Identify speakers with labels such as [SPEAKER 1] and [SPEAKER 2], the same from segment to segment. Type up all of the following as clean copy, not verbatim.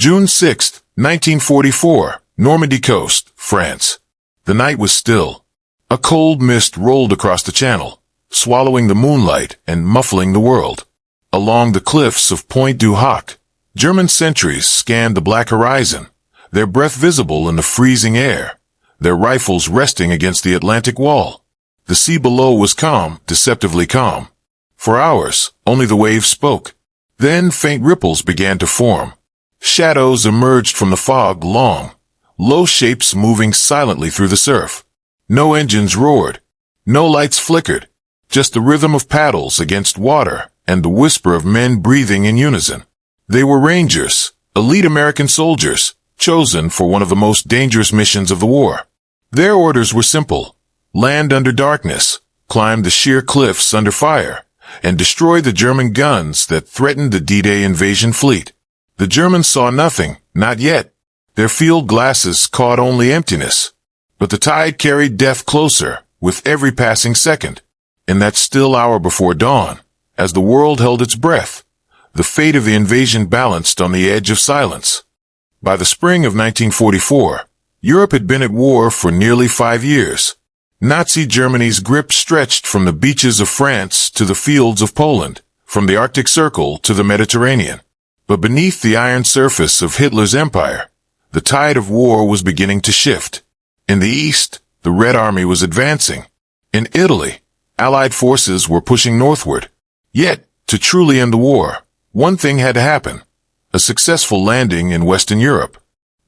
[SPEAKER 1] June 6, 1944, Normandy coast, France. The night was still. A cold mist rolled across the channel, swallowing the moonlight and muffling the world. Along the cliffs of Pointe du Hoc, German sentries scanned the black horizon, their breath visible in the freezing air, their rifles resting against the Atlantic wall. The sea below was calm, deceptively calm. For hours, only the waves spoke. Then faint ripples began to form. Shadows emerged from the fog, long, low shapes moving silently through the surf. No engines roared. No lights flickered. Just the rhythm of paddles against water and the whisper of men breathing in unison. They were Rangers, elite American soldiers, chosen for one of the most dangerous missions of the war. Their orders were simple: land under darkness, climb the sheer cliffs under fire, and destroy the German guns that threatened the Dday invasion fleet. The Germans saw nothing, not yet. Their field glasses caught only emptiness. But the tide carried death closer, with every passing second. In that still hour before dawn, as the world held its breath, the fate of the invasion balanced on the edge of silence. By the spring of 1944, Europe had been at war for nearly 5 years. Nazi Germany's grip stretched from the beaches of France to the fields of Poland, from the Arctic Circle to the Mediterranean. But beneath the iron surface of Hitler's empire, the tide of war was beginning to shift. In the east, the Red Army was advancing. In Italy, Allied forces were pushing northward. Yet, to truly end the war, one thing had to happen: a successful landing in Western Europe.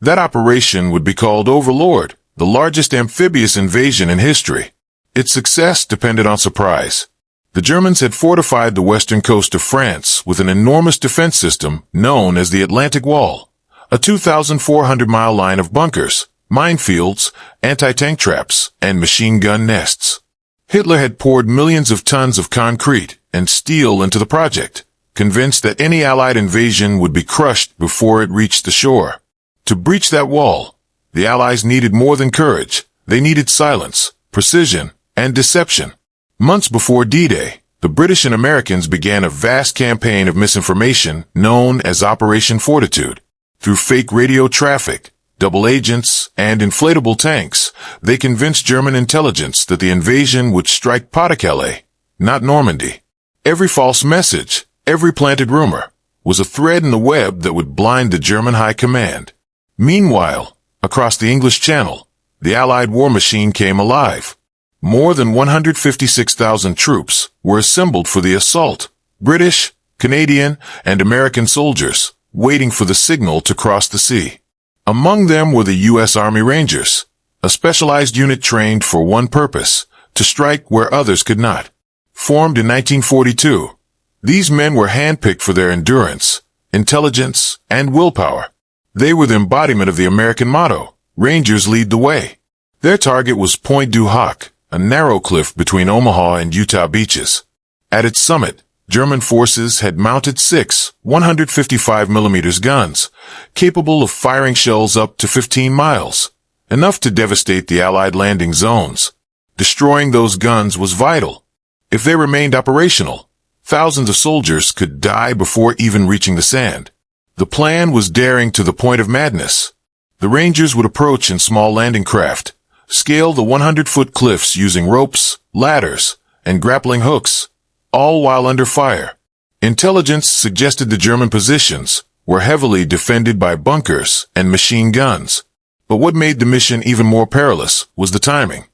[SPEAKER 1] That operation would be called Overlord, the largest amphibious invasion in history. Its success depended on surprise. The Germans had fortified the western coast of France with an enormous defense system known as the Atlantic Wall, a 2,400-mile line of bunkers, minefields, anti-tank traps, and machine gun nests. Hitler had poured millions of tons of concrete and steel into the project, convinced that any Allied invasion would be crushed before it reached the shore. To breach that wall, the Allies needed more than courage. They needed silence, precision, and deception. Months before D-Day, the British and Americans began a vast campaign of misinformation known as Operation Fortitude. Through fake radio traffic, double agents, and inflatable tanks, they convinced German intelligence that the invasion would strike Pas-de-Calais, not Normandy. Every false message, every planted rumor, was a thread in the web that would blind the German high command. Meanwhile, across the English Channel, the Allied war machine came alive. More than 156,000 troops were assembled for the assault. British, Canadian, and American soldiers, waiting for the signal to cross the sea. Among them were the U.S. Army Rangers, a specialized unit trained for one purpose: to strike where others could not. Formed in 1942, these men were handpicked for their endurance, intelligence, and willpower. They were the embodiment of the American motto: Rangers lead the way. Their target was Pointe du Hoc, a narrow cliff between Omaha and Utah beaches. At its summit, German forces had mounted 6 155mm guns, capable of firing shells up to 15 miles, enough to devastate the Allied landing zones. Destroying those guns was vital. If they remained operational, thousands of soldiers could die before even reaching the sand. The plan was daring to the point of madness. The Rangers would approach in small landing craft, scale the 100-foot cliffs using ropes, ladders, and grappling hooks, all while under fire. Intelligence suggested the German positions were heavily defended by bunkers and machine guns. But what made the mission even more perilous was the timing.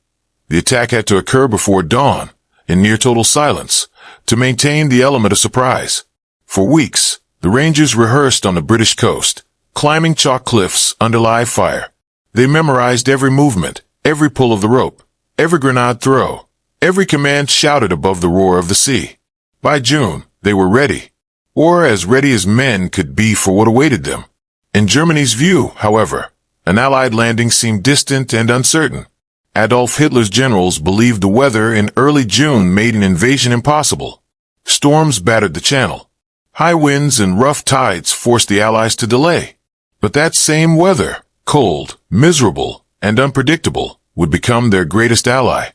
[SPEAKER 1] The attack had to occur before dawn, in near total silence, to maintain the element of surprise. For weeks, the Rangers rehearsed on the British coast, climbing chalk cliffs under live fire. They memorized every movement, every pull of the rope, every grenade throw, every command shouted above the roar of the sea. By June, they were ready, or as ready as men could be for what awaited them. In Germany's view, however, an Allied landing seemed distant and uncertain. Adolf Hitler's generals believed the weather in early June made an invasion impossible. Storms battered the channel. High winds and rough tides forced the Allies to delay. But that same weather, cold, miserable, and unpredictable, would become their greatest ally.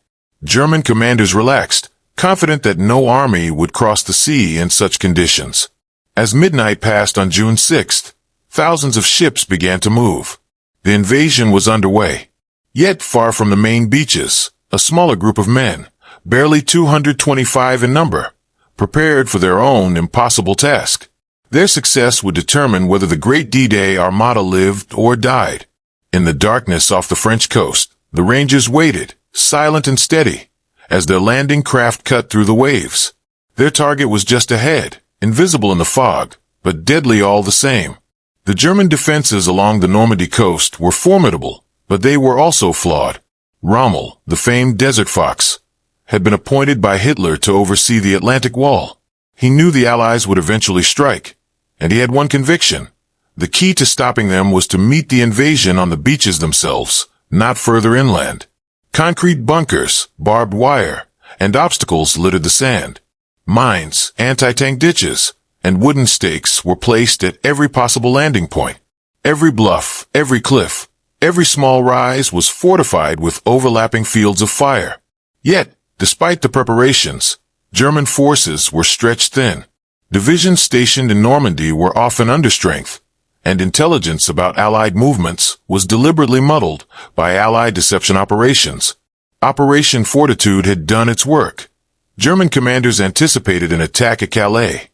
[SPEAKER 1] German commanders relaxed, confident that no army would cross the sea in such conditions. As midnight passed on June 6th, thousands of ships began to move. The invasion was underway. Yet far from the main beaches, a smaller group of men, barely 225 in number, prepared for their own impossible task. Their success would determine whether the great D-Day Armada lived or died. In the darkness off the French coast, the Rangers waited, silent and steady, as their landing craft cut through the waves. Their target was just ahead, invisible in the fog, but deadly all the same. The German defenses along the Normandy coast were formidable, but they were also flawed. Rommel, the famed desert fox, had been appointed by Hitler to oversee the Atlantic Wall. He knew the Allies would eventually strike, and he had one conviction. The key to stopping them was to meet the invasion on the beaches themselves, not further inland. Concrete bunkers, barbed wire, and obstacles littered the sand. Mines, anti-tank ditches, and wooden stakes were placed at every possible landing point. Every bluff, every cliff, every small rise was fortified with overlapping fields of fire. Yet, despite the preparations, German forces were stretched thin. Divisions stationed in Normandy were often understrength, and intelligence about Allied movements was deliberately muddled by Allied deception operations. Operation Fortitude had done its work. German commanders anticipated an attack at Calais,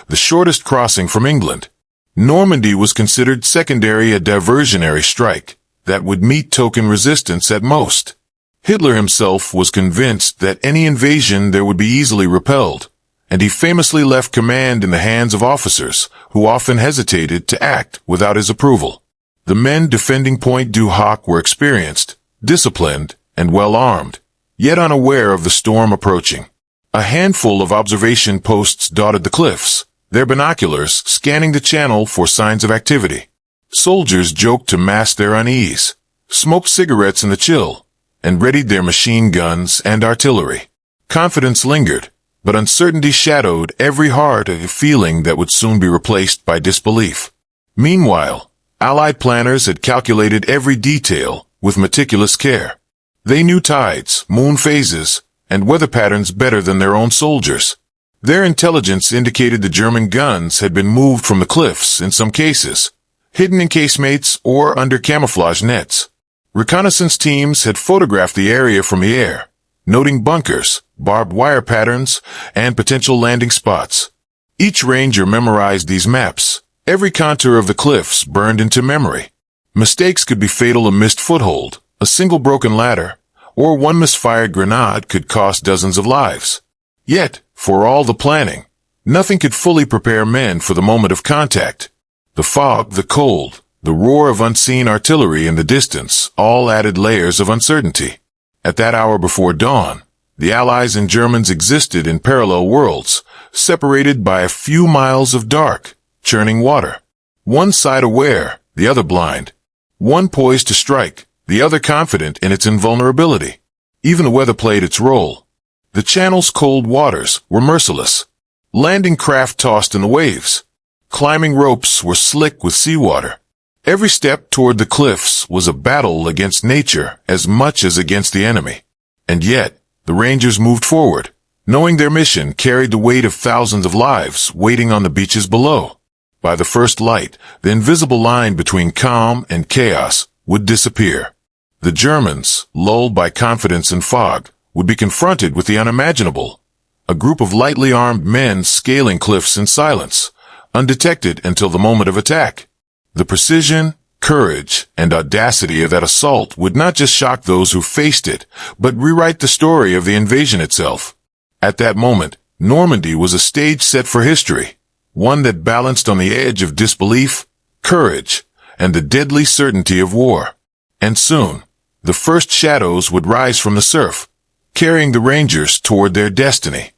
[SPEAKER 1] the shortest crossing from England. Normandy was considered secondary, a diversionary strike that would meet token resistance at most. Hitler himself was convinced that any invasion there would be easily repelled, and he famously left command in the hands of officers who often hesitated to act without his approval. The men defending Pointe du Hoc were experienced, disciplined, and well-armed, yet unaware of the storm approaching. A handful of observation posts dotted the cliffs, their binoculars scanning the channel for signs of activity. Soldiers joked to mask their unease, smoked cigarettes in the chill, and readied their machine guns and artillery. Confidence lingered, but uncertainty shadowed every heart, a feeling that would soon be replaced by disbelief. Meanwhile, Allied planners had calculated every detail with meticulous care. They knew tides, moon phases, and weather patterns better than their own soldiers. Their intelligence indicated the German guns had been moved from the cliffs in some cases, hidden in casemates or under camouflage nets. Reconnaissance teams had photographed the area from the air, noting bunkers, barbed wire patterns, and potential landing spots. Each ranger memorized these maps. Every contour of the cliffs burned into memory. Mistakes could be fatal: a missed foothold, a single broken ladder, or one misfired grenade could cost dozens of lives. Yet, for all the planning, nothing could fully prepare men for the moment of contact. The fog, the cold, the roar of unseen artillery in the distance all added layers of uncertainty. At that hour before dawn, the Allies and Germans existed in parallel worlds, separated by a few miles of dark, churning water. One side aware, the other blind. One poised to strike, the other confident in its invulnerability. Even the weather played its role. The Channel's cold waters were merciless. Landing craft tossed in the waves. Climbing ropes were slick with seawater. Every step toward the cliffs was a battle against nature as much as against the enemy. And yet, the Rangers moved forward, knowing their mission carried the weight of thousands of lives waiting on the beaches below. By the first light, the invisible line between calm and chaos would disappear. The Germans, lulled by confidence and fog, would be confronted with the unimaginable. A group of lightly armed men scaling cliffs in silence, undetected until the moment of attack. The precision, courage, and audacity of that assault would not just shock those who faced it, but rewrite the story of the invasion itself. At that moment, Normandy was a stage set for history, one that balanced on the edge of disbelief, courage, and the deadly certainty of war. And soon, the first shadows would rise from the surf, carrying the Rangers toward their destiny.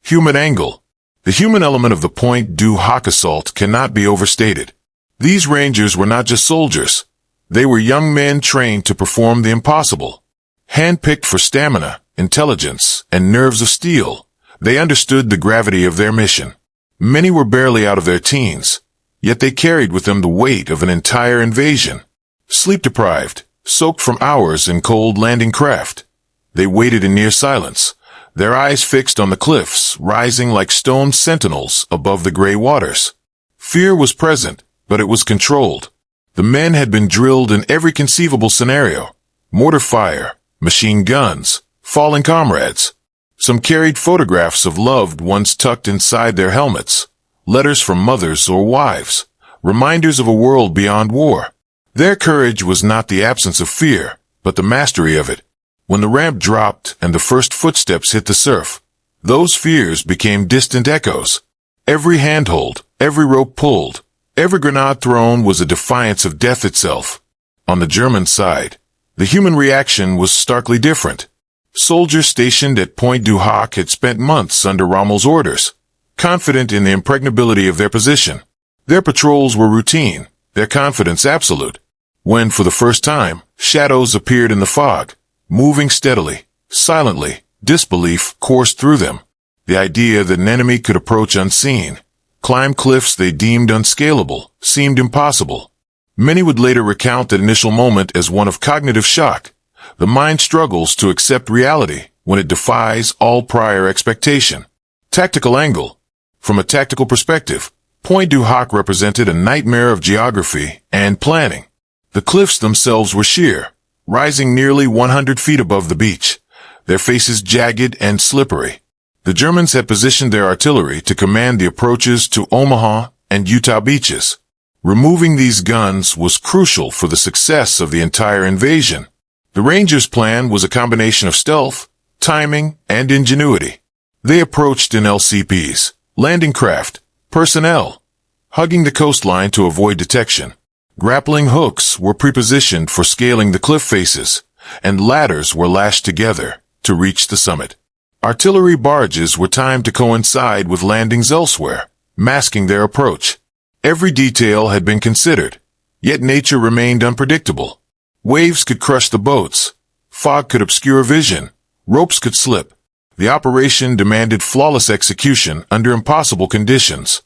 [SPEAKER 1] Human angle. The human element of the Pointe du Hoc assault cannot be overstated. These Rangers were not just soldiers. They were young men trained to perform the impossible. Handpicked for stamina, intelligence, and nerves of steel, they understood the gravity of their mission. Many were barely out of their teens, yet they carried with them the weight of an entire invasion. Sleep-deprived, soaked from hours in cold landing craft, they waited in near silence, their eyes fixed on the cliffs rising like stone sentinels above the gray waters. Fear was present, but it was controlled. The men had been drilled in every conceivable scenario: mortar fire, machine guns, falling comrades. Some carried photographs of loved ones tucked inside their helmets, letters from mothers or wives, reminders of a world beyond war. Their courage was not the absence of fear, but the mastery of it. When the ramp dropped and the first footsteps hit the surf, those fears became distant echoes. Every handhold, every rope pulled, every grenade thrown was a defiance of death itself. On the German side, the human reaction was starkly different. Soldiers stationed at Pointe du Hoc had spent months under Rommel's orders, confident in the impregnability of their position. Their patrols were routine, their confidence absolute. When, for the first time, shadows appeared in the fog, moving steadily, silently, disbelief coursed through them. The idea that an enemy could approach unseen, climb cliffs they deemed unscalable, seemed impossible. Many would later recount that initial moment as one of cognitive shock. The mind struggles to accept reality when it defies all prior expectation. Tactical angle. From a tactical perspective, Pointe du Hoc represented a nightmare of geography and planning. The cliffs themselves were sheer, rising nearly 100 feet above the beach, their faces jagged and slippery. The Germans had positioned their artillery to command the approaches to Omaha and Utah beaches. Removing these guns was crucial for the success of the entire invasion. The Rangers' plan was a combination of stealth, timing, and ingenuity. They approached in LCPs, landing craft, personnel, hugging the coastline to avoid detection. Grappling hooks were prepositioned for scaling the cliff faces, and ladders were lashed together to reach the summit. Artillery barges were timed to coincide with landings elsewhere, masking their approach. Every detail had been considered, yet nature remained unpredictable. Waves could crush the boats, fog could obscure vision, ropes could slip. The operation demanded flawless execution under impossible conditions.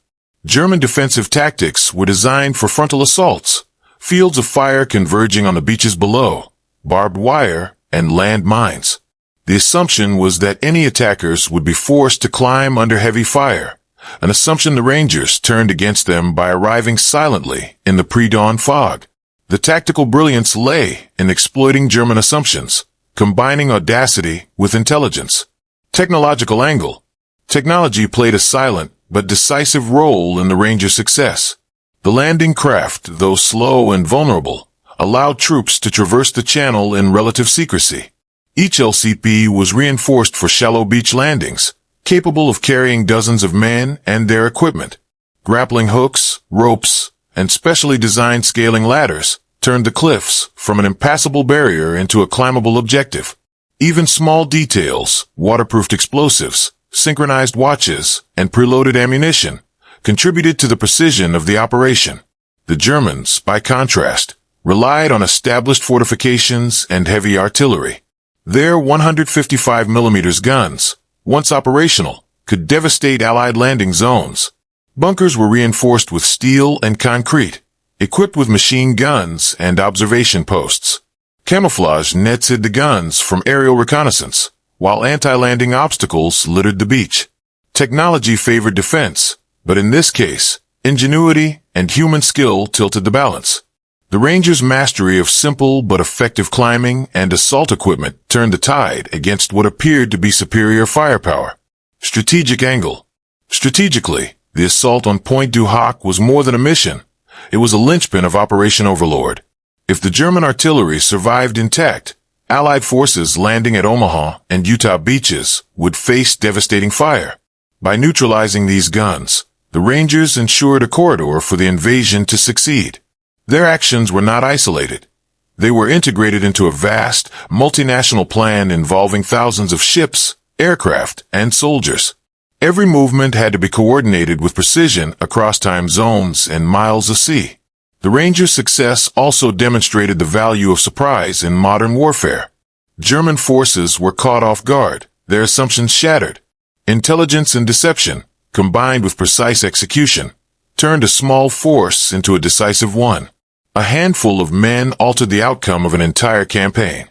[SPEAKER 1] German defensive tactics were designed for frontal assaults, fields of fire converging on the beaches below, barbed wire, and land mines. The assumption was that any attackers would be forced to climb under heavy fire, an assumption the Rangers turned against them by arriving silently in the pre-dawn fog. The tactical brilliance lay in exploiting German assumptions, combining audacity with intelligence. Technological angle. Technology played a silent but decisive role in the Rangers' success. The landing craft, though slow and vulnerable, allowed troops to traverse the channel in relative secrecy. Each LCP was reinforced for shallow beach landings, capable of carrying dozens of men and their equipment. Grappling hooks, ropes, and specially designed scaling ladders turned the cliffs from an impassable barrier into a climbable objective. Even small details, waterproofed explosives, synchronized watches, and preloaded ammunition contributed to the precision of the operation. The Germans, by contrast, relied on established fortifications and heavy artillery. Their 155mm guns, once operational, could devastate Allied landing zones. Bunkers were reinforced with steel and concrete, equipped with machine guns and observation posts. Camouflage nets hid the guns from aerial reconnaissance, while anti-landing obstacles littered the beach. Technology favored defense, but in this case, ingenuity and human skill tilted the balance. The Rangers' mastery of simple but effective climbing and assault equipment turned the tide against what appeared to be superior firepower. Strategic angle. Strategically, the assault on Pointe du Hoc was more than a mission. It was a linchpin of Operation Overlord. If the German artillery survived intact, Allied forces landing at Omaha and Utah beaches would face devastating fire. By neutralizing these guns, the Rangers ensured a corridor for the invasion to succeed. Their actions were not isolated. They were integrated into a vast, multinational plan involving thousands of ships, aircraft, and soldiers. Every movement had to be coordinated with precision across time zones and miles of sea. The Rangers' success also demonstrated the value of surprise in modern warfare. German forces were caught off guard, their assumptions shattered. Intelligence and deception, combined with precise execution, turned a small force into a decisive one. A handful of men altered the outcome of an entire campaign,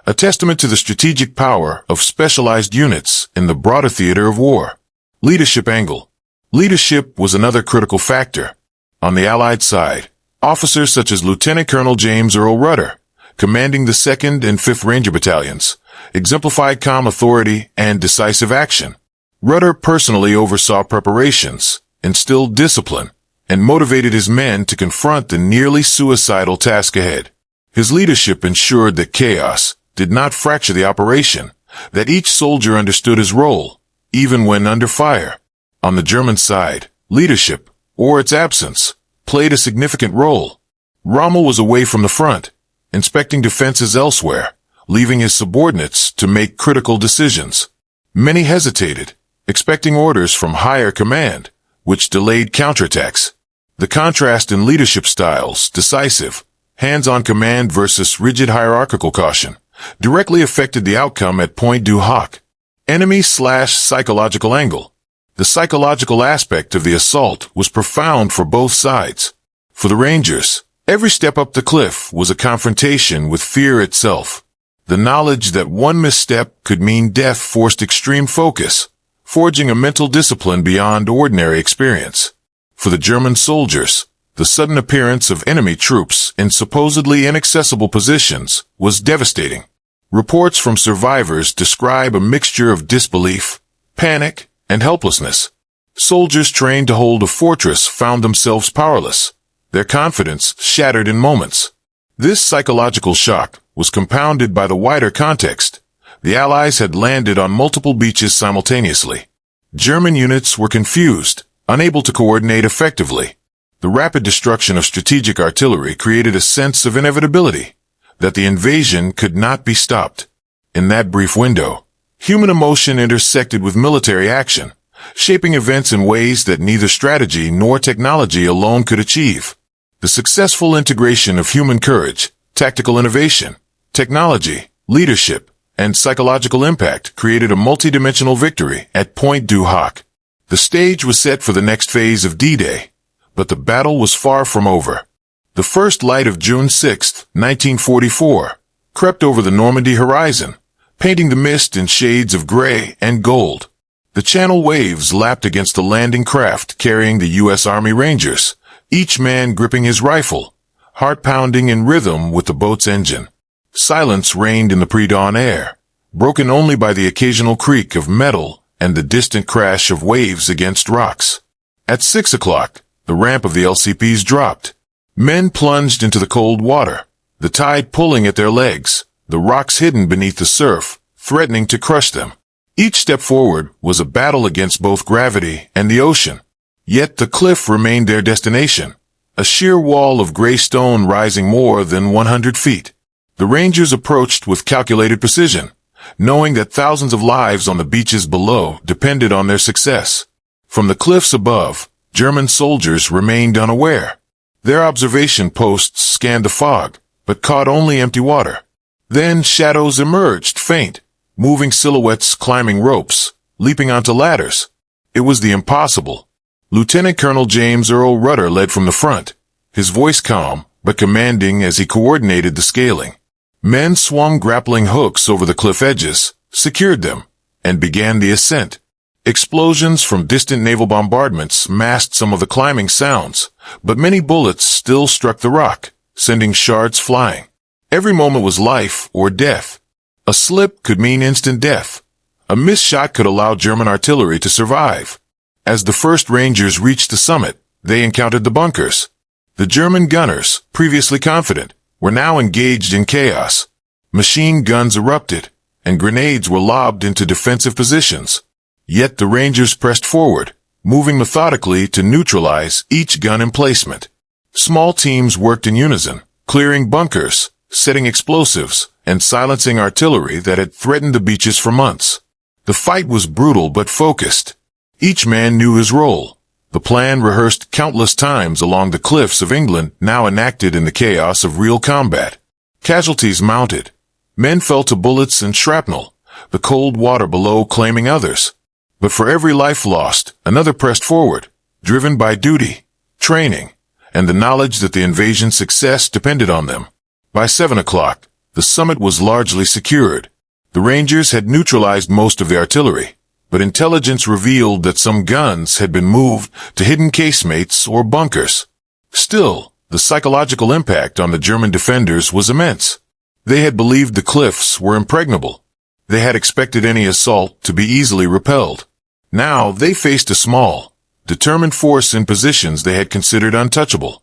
[SPEAKER 1] a testament to the strategic power of specialized units in the broader theater of war. Leadership angle. Leadership was another critical factor. On the Allied side, officers such as Lieutenant Colonel James Earl Rudder, commanding the 2nd and 5th Ranger Battalions, exemplified calm authority and decisive action. Rudder personally oversaw preparations, instilled discipline, and motivated his men to confront the nearly suicidal task ahead. His leadership ensured that chaos did not fracture the operation, that each soldier understood his role, even when under fire. On the German side, leadership, or its absence, played a significant role. Rommel was away from the front, inspecting defenses elsewhere, leaving his subordinates to make critical decisions. Many hesitated, expecting orders from higher command, which delayed counterattacks. The contrast in leadership styles, decisive, hands-on command versus rigid hierarchical caution, directly affected the outcome at Pointe du Hoc. Enemy/psychological angle. The psychological aspect of the assault was profound for both sides. For the Rangers, every step up the cliff was a confrontation with fear itself. The knowledge that one misstep could mean death forced extreme focus, forging a mental discipline beyond ordinary experience. For the German soldiers, the sudden appearance of enemy troops in supposedly inaccessible positions was devastating. Reports from survivors describe a mixture of disbelief, panic, and helplessness. Soldiers trained to hold a fortress found themselves powerless, their confidence shattered in moments. This psychological shock was compounded by the wider context. The Allies had landed on multiple beaches simultaneously. German units were confused, unable to coordinate effectively. The rapid destruction of strategic artillery created a sense of inevitability, that the invasion could not be stopped. In that brief window, human emotion intersected with military action, shaping events in ways that neither strategy nor technology alone could achieve. The successful integration of human courage, tactical innovation, technology, leadership, and psychological impact created a multidimensional victory at Pointe du Hoc. The stage was set for the next phase of D-Day, but the battle was far from over. The first light of June 6, 1944, crept over the Normandy horizon, painting the mist in shades of gray and gold. The Channel waves lapped against the landing craft carrying the U.S. Army Rangers, each man gripping his rifle, heart pounding in rhythm with the boat's engine. Silence reigned in the pre-dawn air, broken only by the occasional creak of metal and the distant crash of waves against rocks. At 6 o'clock, the ramp of the LCPs dropped. Men plunged into the cold water, the tide pulling at their legs, the rocks hidden beneath the surf, threatening to crush them. Each step forward was a battle against both gravity and the ocean. Yet the cliff remained their destination, a sheer wall of gray stone rising more than 100 feet. The Rangers approached with calculated precision, knowing that thousands of lives on the beaches below depended on their success. From the cliffs above, German soldiers remained unaware. Their observation posts scanned the fog, but caught only empty water. Then shadows emerged, faint, moving silhouettes climbing ropes, leaping onto ladders. It was the impossible. Lieutenant Colonel James Earl Rudder led from the front, his voice calm, but commanding as he coordinated the scaling. Men swung grappling hooks over the cliff edges, secured them, and began the ascent. Explosions from distant naval bombardments masked some of the climbing sounds, but many bullets still struck the rock, sending shards flying. Every moment was life or death. A slip could mean instant death. A missed shot could allow German artillery to survive. As the first Rangers reached the summit, they encountered the bunkers. The German gunners, previously confident, were now engaged in chaos. Machine guns erupted, and grenades were lobbed into defensive positions. Yet the Rangers pressed forward, moving methodically to neutralize each gun emplacement. Small teams worked in unison, clearing bunkers, setting explosives, and silencing artillery that had threatened the beaches for months. The fight was brutal but focused. Each man knew his role. The plan rehearsed countless times along the cliffs of England now enacted in the chaos of real combat. Casualties mounted. Men fell to bullets and shrapnel, the cold water below claiming others. But for every life lost, another pressed forward, driven by duty, training, and the knowledge that the invasion's success depended on them. By 7 o'clock, the summit was largely secured. The Rangers had neutralized most of the artillery, but intelligence revealed that some guns had been moved to hidden casemates or bunkers. Still, the psychological impact on the German defenders was immense. They had believed the cliffs were impregnable. They had expected any assault to be easily repelled. Now they faced a small, determined force in positions they had considered untouchable.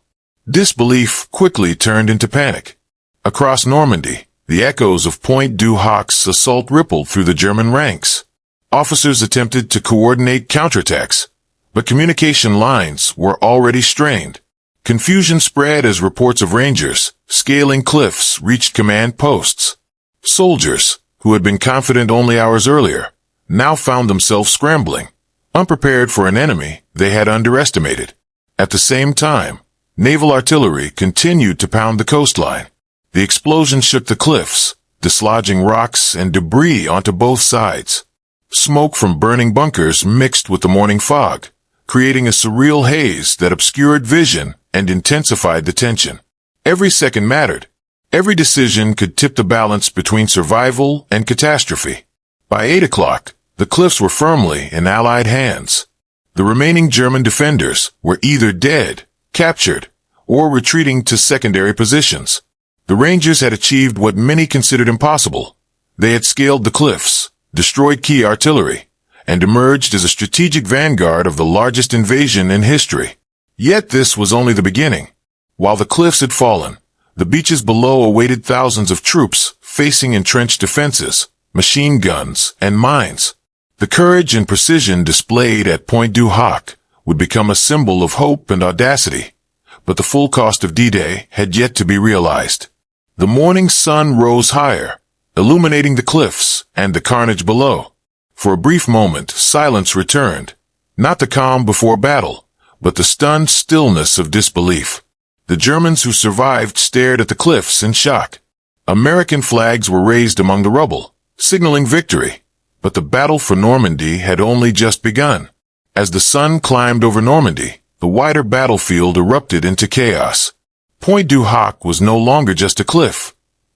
[SPEAKER 1] Disbelief quickly turned into panic. Across Normandy, the echoes of Pointe du Hoc's assault rippled through the German ranks. Officers attempted to coordinate counterattacks, but communication lines were already strained. Confusion spread as reports of Rangers scaling cliffs reached command posts. Soldiers, who had been confident only hours earlier, now found themselves scrambling, unprepared for an enemy they had underestimated. At the same time, naval artillery continued to pound the coastline. The explosion shook the cliffs, dislodging rocks and debris onto both sides. Smoke from burning bunkers mixed with the morning fog, creating a surreal haze that obscured vision and intensified the tension. Every second mattered. Every decision could tip the balance between survival and catastrophe. By 8 o'clock, the cliffs were firmly in Allied hands. The remaining German defenders were either dead, captured, or retreating to secondary positions. The Rangers had achieved what many considered impossible. They had scaled the cliffs, destroyed key artillery, and emerged as a strategic vanguard of the largest invasion in history. Yet this was only the beginning. While the cliffs had fallen, the beaches below awaited thousands of troops facing entrenched defenses, machine guns, and mines. The courage and precision displayed at Pointe du Hoc would become a symbol of hope and audacity, but the full cost of Dday had yet to be realized. The morning sun rose higher, illuminating the cliffs and the carnage below. For a brief moment, silence returned, not the calm before battle, but the stunned stillness of disbelief. The Germans who survived stared at the cliffs in shock. American flags were raised among the rubble, signaling victory, but the battle for Normandy had only just begun. As the sun climbed over Normandy, the wider battlefield erupted into chaos. Pointe du Hoc was no longer just a cliff.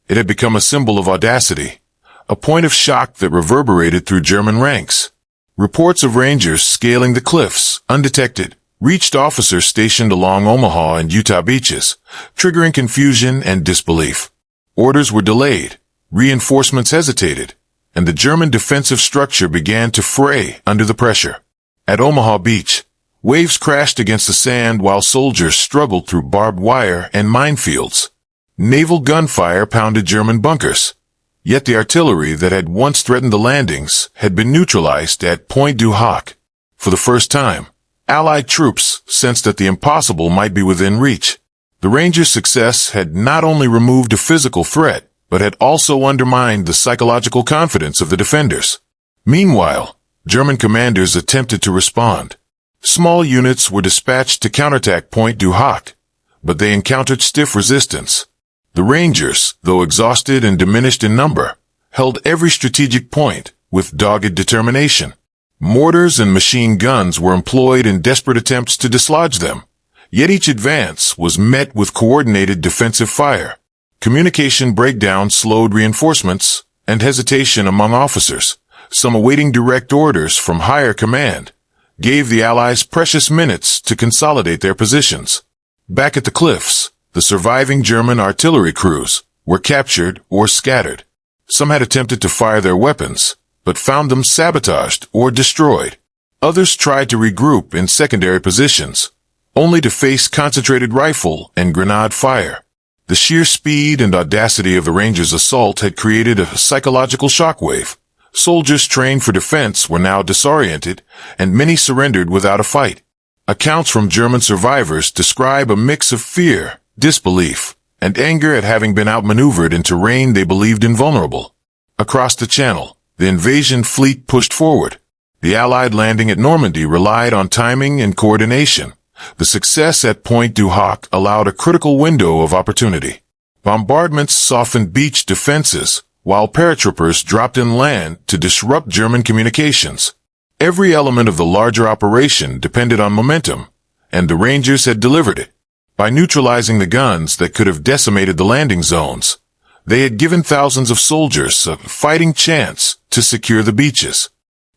[SPEAKER 1] It had become a symbol of audacity, a point of shock that reverberated through German ranks. Reports of Rangers scaling the cliffs, undetected, reached officers stationed along Omaha and Utah beaches, triggering confusion and disbelief. Orders were delayed, reinforcements hesitated, and the German defensive structure began to fray under the pressure. At Omaha Beach, waves crashed against the sand while soldiers struggled through barbed wire and minefields. Naval gunfire pounded German bunkers, yet the artillery that had once threatened the landings had been neutralized at Pointe du Hoc. For the first time, Allied troops sensed that the impossible might be within reach. The Rangers' success had not only removed a physical threat, but had also undermined the psychological confidence of the defenders. Meanwhile, German commanders attempted to respond. Small units were dispatched to counterattack Pointe du Hoc, but they encountered stiff resistance. The Rangers, though exhausted and diminished in number, held every strategic point with dogged determination. Mortars and machine guns were employed in desperate attempts to dislodge them, yet each advance was met with coordinated defensive fire. Communication breakdowns slowed reinforcements, and hesitation among officers, some awaiting direct orders from higher command, gave the Allies precious minutes to consolidate their positions. Back at the cliffs, the surviving German artillery crews were captured or scattered. Some had attempted to fire their weapons, but found them sabotaged or destroyed. Others tried to regroup in secondary positions, only to face concentrated rifle and grenade fire. The sheer speed and audacity of the Rangers' assault had created a psychological shockwave. Soldiers trained for defense were now disoriented, and many surrendered without a fight. Accounts from German survivors describe a mix of fear, disbelief, and anger at having been outmaneuvered in terrain they believed invulnerable. Across the Channel, the invasion fleet pushed forward. The Allied landing at Normandy relied on timing and coordination. The success at Pointe du Hoc allowed a critical window of opportunity. Bombardments softened beach defenses, while paratroopers dropped inland to disrupt German communications. Every element of the larger operation depended on momentum, and the Rangers had delivered it. By neutralizing the guns that could have decimated the landing zones, they had given thousands of soldiers a fighting chance to secure the beaches.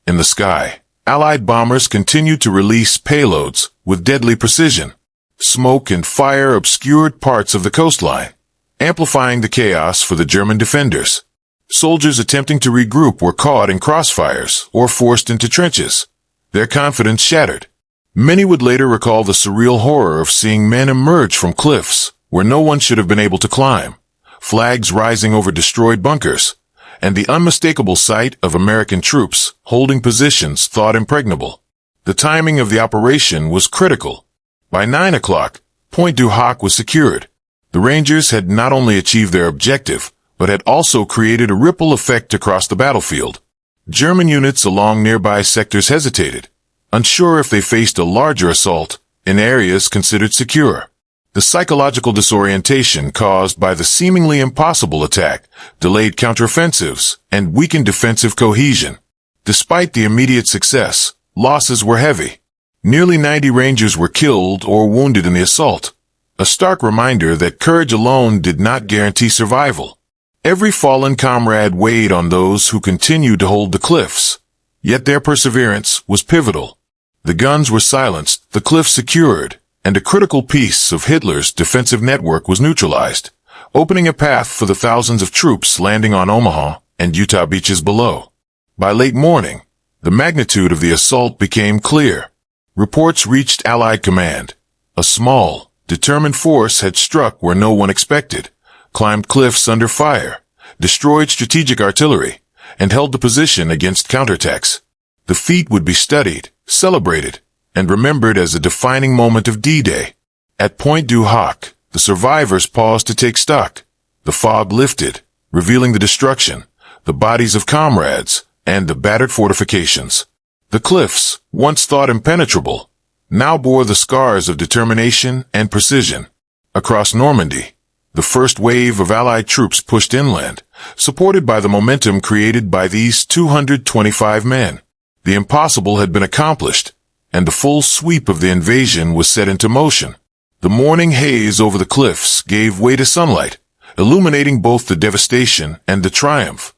[SPEAKER 1] In the sky, Allied bombers continued to release payloads with deadly precision. Smoke and fire obscured parts of the coastline, amplifying the chaos for the German defenders. Soldiers attempting to regroup were caught in crossfires or forced into trenches, their confidence shattered. Many would later recall the surreal horror of seeing men emerge from cliffs where no one should have been able to climb, flags rising over destroyed bunkers, and the unmistakable sight of American troops holding positions thought impregnable. The timing of the operation was critical. By 9 o'clock, Pointe du Hoc was secured. The Rangers had not only achieved their objective, but had also created a ripple effect across the battlefield. German units along nearby sectors hesitated, unsure if they faced a larger assault in areas considered secure. The psychological disorientation caused by the seemingly impossible attack delayed counteroffensives and weakened defensive cohesion. Despite the immediate success, losses were heavy. Nearly 90 Rangers were killed or wounded in the assault, a stark reminder that courage alone did not guarantee survival. Every fallen comrade weighed on those who continued to hold the cliffs, yet their perseverance was pivotal. The guns were silenced, the cliffs secured, and a critical piece of Hitler's defensive network was neutralized, opening a path for the thousands of troops landing on Omaha and Utah beaches below. By late morning, the magnitude of the assault became clear. Reports reached Allied command. A small, determined force had struck where no one expected, climbed cliffs under fire, destroyed strategic artillery, and held the position against counterattacks. The feat would be studied, celebrated, and remembered as a defining moment of D-Day. At Pointe du Hoc, the survivors paused to take stock. The fog lifted, revealing the destruction, the bodies of comrades, and the battered fortifications. The cliffs, once thought impenetrable, now bore the scars of determination and precision. Across Normandy, the first wave of Allied troops pushed inland, supported by the momentum created by these 225 men. The impossible had been accomplished, and the full sweep of the invasion was set into motion. The morning haze over the cliffs gave way to sunlight, illuminating both the devastation and the triumph.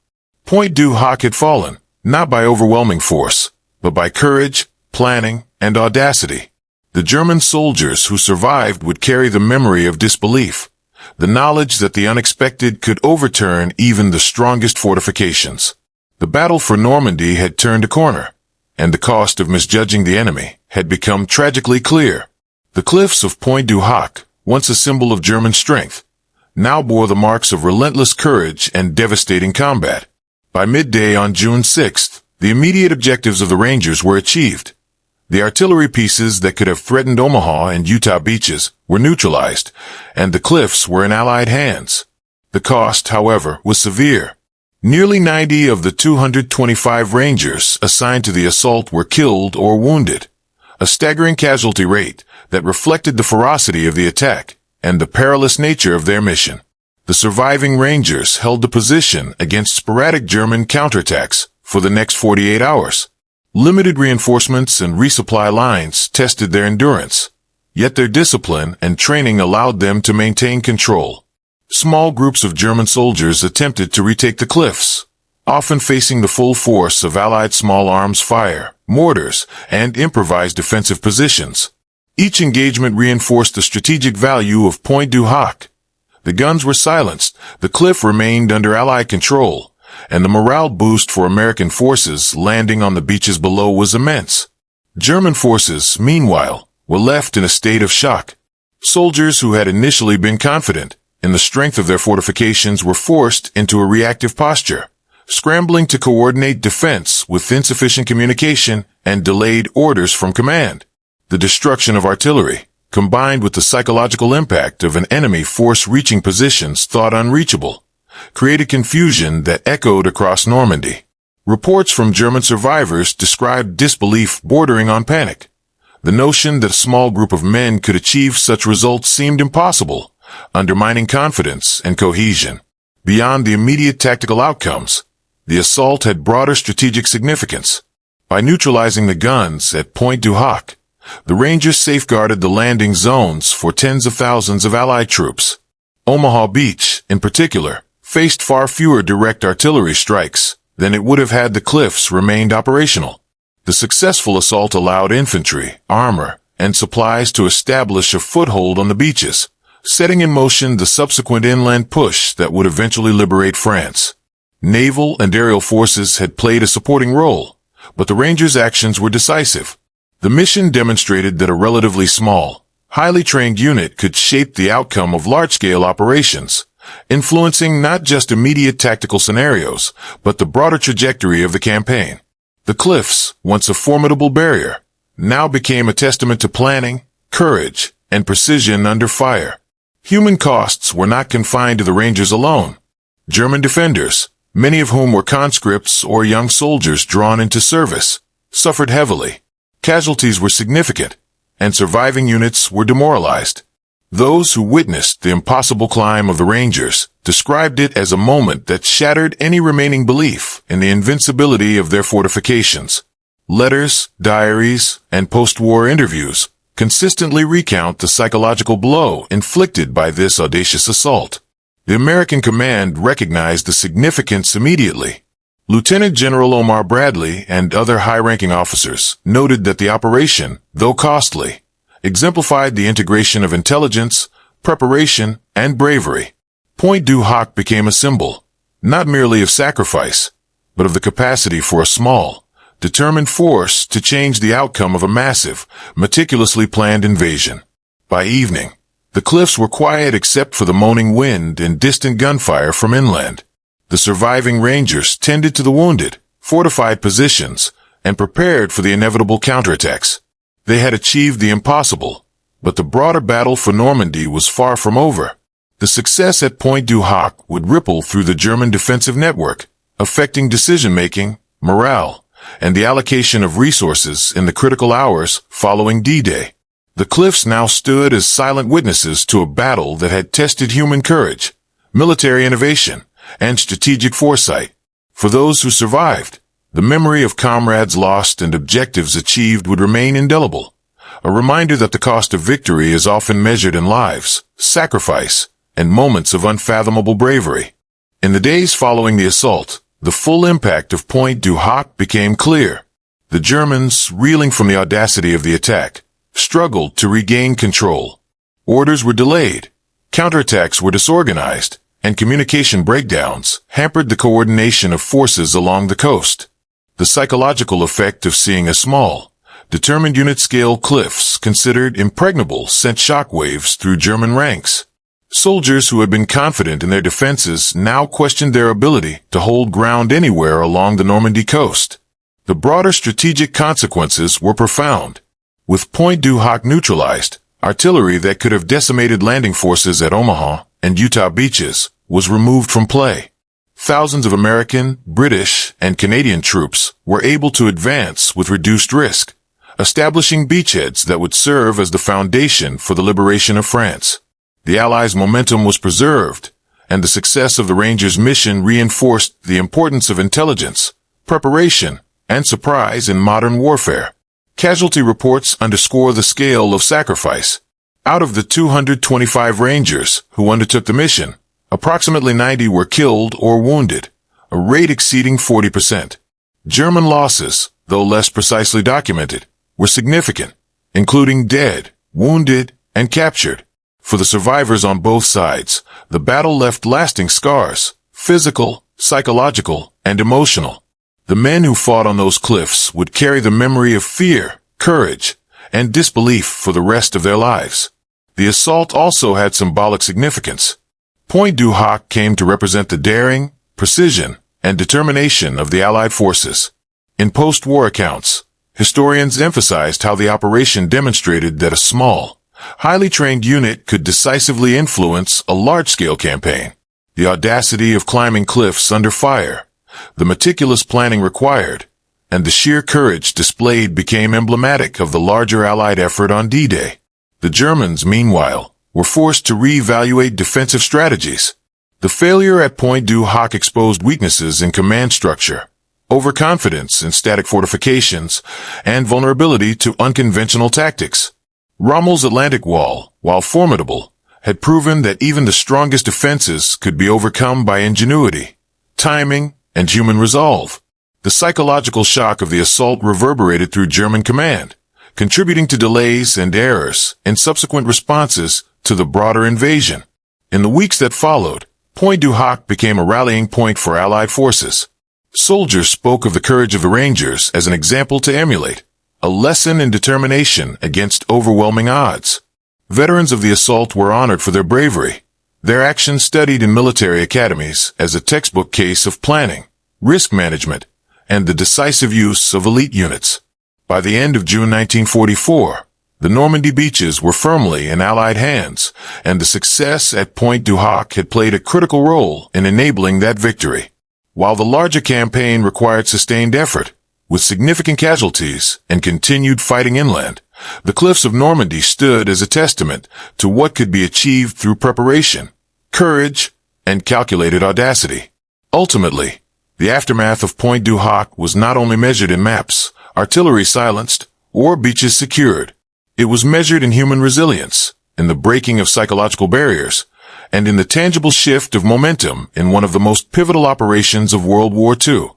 [SPEAKER 1] Pointe du Hoc had fallen, not by overwhelming force, but by courage, planning, and audacity. The German soldiers who survived would carry the memory of disbelief, the knowledge that the unexpected could overturn even the strongest fortifications. The battle for Normandy had turned a corner, and the cost of misjudging the enemy had become tragically clear. The cliffs of Pointe du Hoc, once a symbol of German strength, now bore the marks of relentless courage and devastating combat. By midday on June 6th, the immediate objectives of the Rangers were achieved. The artillery pieces that could have threatened Omaha and Utah beaches were neutralized, and the cliffs were in Allied hands. The cost, however, was severe. Nearly 90 of the 225 Rangers assigned to the assault were killed or wounded, a staggering casualty rate that reflected the ferocity of the attack and the perilous nature of their mission. The surviving Rangers held the position against sporadic German counterattacks for the next 48 hours. Limited reinforcements and resupply lines tested their endurance, yet their discipline and training allowed them to maintain control. Small groups of German soldiers attempted to retake the cliffs, often facing the full force of Allied small arms fire, mortars, and improvised defensive positions. Each engagement reinforced the strategic value of Pointe du Hoc. The guns were silenced, the cliff remained under Allied control, and the morale boost for American forces landing on the beaches below was immense. German forces, meanwhile, were left in a state of shock. Soldiers who had initially been confident in the strength of their fortifications were forced into a reactive posture, scrambling to coordinate defense with insufficient communication and delayed orders from command. The destruction of artillery, combined with the psychological impact of an enemy force reaching positions thought unreachable, created confusion that echoed across Normandy. Reports from German survivors described disbelief bordering on panic. The notion that a small group of men could achieve such results seemed impossible, undermining confidence and cohesion. Beyond the immediate tactical outcomes, the assault had broader strategic significance. By neutralizing the guns at Pointe du Hoc, the Rangers safeguarded the landing zones for tens of thousands of Allied troops. Omaha Beach, in particular, faced far fewer direct artillery strikes than it would have had the cliffs remained operational. The successful assault allowed infantry, armor, and supplies to establish a foothold on the beaches, setting in motion the subsequent inland push that would eventually liberate France. Naval and aerial forces had played a supporting role, but the Rangers' actions were decisive. The mission demonstrated that a relatively small, highly trained unit could shape the outcome of large-scale operations, influencing not just immediate tactical scenarios, but the broader trajectory of the campaign. The cliffs, once a formidable barrier, now became a testament to planning, courage, and precision under fire. Human costs were not confined to the Rangers alone. German defenders, many of whom were conscripts or young soldiers drawn into service, suffered heavily. Casualties were significant, and surviving units were demoralized. Those who witnessed the impossible climb of the Rangers described it as a moment that shattered any remaining belief in the invincibility of their fortifications. Letters, diaries, and post-war interviews consistently recount the psychological blow inflicted by this audacious assault. The American command recognized the significance immediately. Lieutenant General Omar Bradley and other high-ranking officers noted that the operation, though costly, exemplified the integration of intelligence, preparation, and bravery. Pointe du Hoc became a symbol, not merely of sacrifice, but of the capacity for a small, determined force to change the outcome of a massive, meticulously planned invasion. By evening, the cliffs were quiet except for the moaning wind and distant gunfire from inland. The surviving Rangers tended to the wounded, fortified positions, and prepared for the inevitable counterattacks. They had achieved the impossible, but the broader battle for Normandy was far from over. The success at Pointe du Hoc would ripple through the German defensive network, affecting decision-making, morale, and the allocation of resources in the critical hours following D-Day. The cliffs now stood as silent witnesses to a battle that had tested human courage, military innovation, and strategic foresight. For those who survived, the memory of comrades lost and objectives achieved would remain indelible, a reminder that the cost of victory is often measured in lives, sacrifice, and moments of unfathomable bravery. In the days following the assault, the full impact of Pointe du Hoc became clear. The Germans, reeling from the audacity of the attack, struggled to regain control. Orders were delayed, counterattacks were disorganized, and communication breakdowns hampered the coordination of forces along the coast. The psychological effect of seeing a small, determined unit-scale cliffs considered impregnable sent shockwaves through German ranks. Soldiers who had been confident in their defenses now questioned their ability to hold ground anywhere along the Normandy coast. The broader strategic consequences were profound. With Pointe du Hoc neutralized, artillery that could have decimated landing forces at Omaha and Utah beaches was removed from play. Thousands of American, British, and Canadian troops were able to advance with reduced risk, establishing beachheads that would serve as the foundation for the liberation of France. The Allies' momentum was preserved, and the success of the Rangers' mission reinforced the importance of intelligence, preparation, and surprise in modern warfare. Casualty reports underscore the scale of sacrifice. Out of the 225 Rangers who undertook the mission, approximately 90 were killed or wounded, a rate exceeding 40%. German losses, though less precisely documented, were significant, including dead, wounded, and captured. For the survivors on both sides, the battle left lasting scars, physical, psychological, and emotional. The men who fought on those cliffs would carry the memory of fear, courage, and disbelief for the rest of their lives. The assault also had symbolic significance. Pointe du Hoc came to represent the daring, precision, and determination of the Allied forces. In post-war accounts, historians emphasized how the operation demonstrated that a small, highly trained unit could decisively influence a large-scale campaign. The audacity of climbing cliffs under fire, the meticulous planning required, and the sheer courage displayed became emblematic of the larger Allied effort on D-Day. The Germans, meanwhile, were forced to re-evaluate defensive strategies. The failure at Pointe du Hoc exposed weaknesses in command structure, overconfidence in static fortifications, and vulnerability to unconventional tactics. Rommel's Atlantic Wall, while formidable, had proven that even the strongest defenses could be overcome by ingenuity, timing, and human resolve. The psychological shock of the assault reverberated through German command, contributing to delays and errors in subsequent responses to the broader invasion. In the weeks that followed, Pointe du Hoc became a rallying point for Allied forces. Soldiers spoke of the courage of the Rangers as an example to emulate, a lesson in determination against overwhelming odds. Veterans of the assault were honored for their bravery, their actions studied in military academies as a textbook case of planning, risk management, and the decisive use of elite units. By the end of June 1944, the Normandy beaches were firmly in Allied hands, and the success at Pointe du Hoc had played a critical role in enabling that victory. While the larger campaign required sustained effort, with significant casualties and continued fighting inland, the cliffs of Normandy stood as a testament to what could be achieved through preparation, courage, and calculated audacity. Ultimately, the aftermath of Pointe du Hoc was not only measured in maps, artillery silenced, or beaches secured. It was measured in human resilience, in the breaking of psychological barriers, and in the tangible shift of momentum in one of the most pivotal operations of World War II.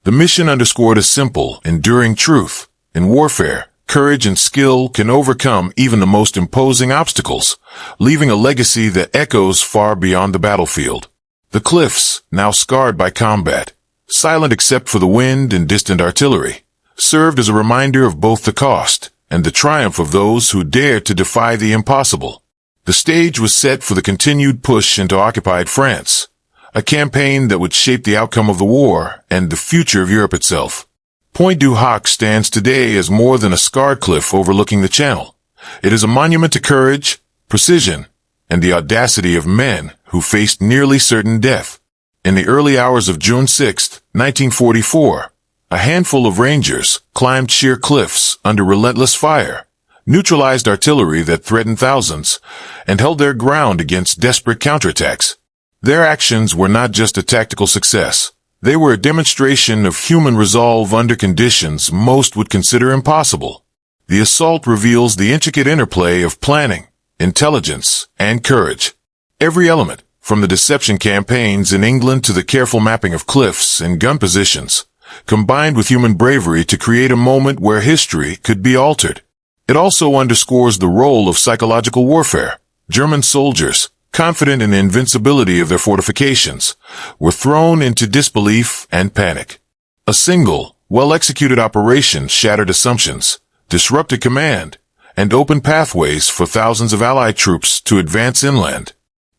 [SPEAKER 1] The mission underscored a simple, enduring truth. In warfare, courage and skill can overcome even the most imposing obstacles, leaving a legacy that echoes far beyond the battlefield. The cliffs, now scarred by combat, silent except for the wind and distant artillery, served as a reminder of both the cost and the triumph of those who dared to defy the impossible. The stage was set for the continued push into occupied France, a campaign that would shape the outcome of the war and the future of Europe itself. Pointe du Hoc stands today as more than a scarred cliff overlooking the Channel. It is a monument to courage, precision, and the audacity of men who faced nearly certain death. In the early hours of June 6, 1944, a handful of Rangers climbed sheer cliffs under relentless fire, neutralized artillery that threatened thousands, and held their ground against desperate counterattacks. Their actions were not just a tactical success. They were a demonstration of human resolve under conditions most would consider impossible. The assault reveals the intricate interplay of planning, intelligence, and courage. Every element, from the deception campaigns in England to the careful mapping of cliffs and gun positions, combined with human bravery to create a moment where history could be altered. It also underscores the role of psychological warfare. German soldiers, confident in the invincibility of their fortifications, were thrown into disbelief and panic. A single, well-executed operation shattered assumptions, disrupted command, and opened pathways for thousands of Allied troops to advance inland.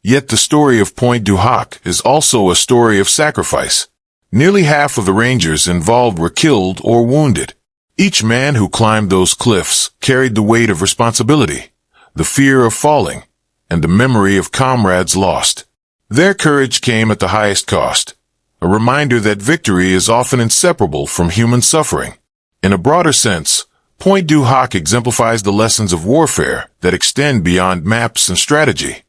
[SPEAKER 1] Yet the story of Pointe du Hoc is also a story of sacrifice. Nearly half of the Rangers involved were killed or wounded. Each man who climbed those cliffs carried the weight of responsibility, the fear of falling, and the memory of comrades lost. Their courage came at the highest cost, a reminder that victory is often inseparable from human suffering. In a broader sense, Pointe du Hoc exemplifies the lessons of warfare that extend beyond maps and strategy,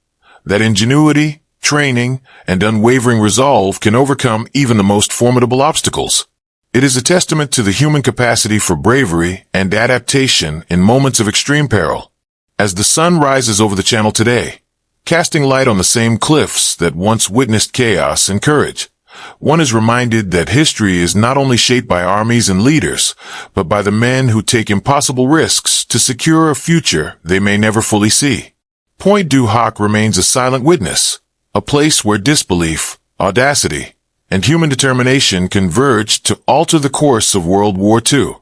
[SPEAKER 1] that ingenuity, training, and unwavering resolve can overcome even the most formidable obstacles. It is a testament to the human capacity for bravery and adaptation in moments of extreme peril. As the sun rises over the Channel today, casting light on the same cliffs that once witnessed chaos and courage, one is reminded that history is not only shaped by armies and leaders, but by the men who take impossible risks to secure a future they may never fully see. Pointe du Hoc remains a silent witness, a place where disbelief, audacity, and human determination converged to alter the course of World War II.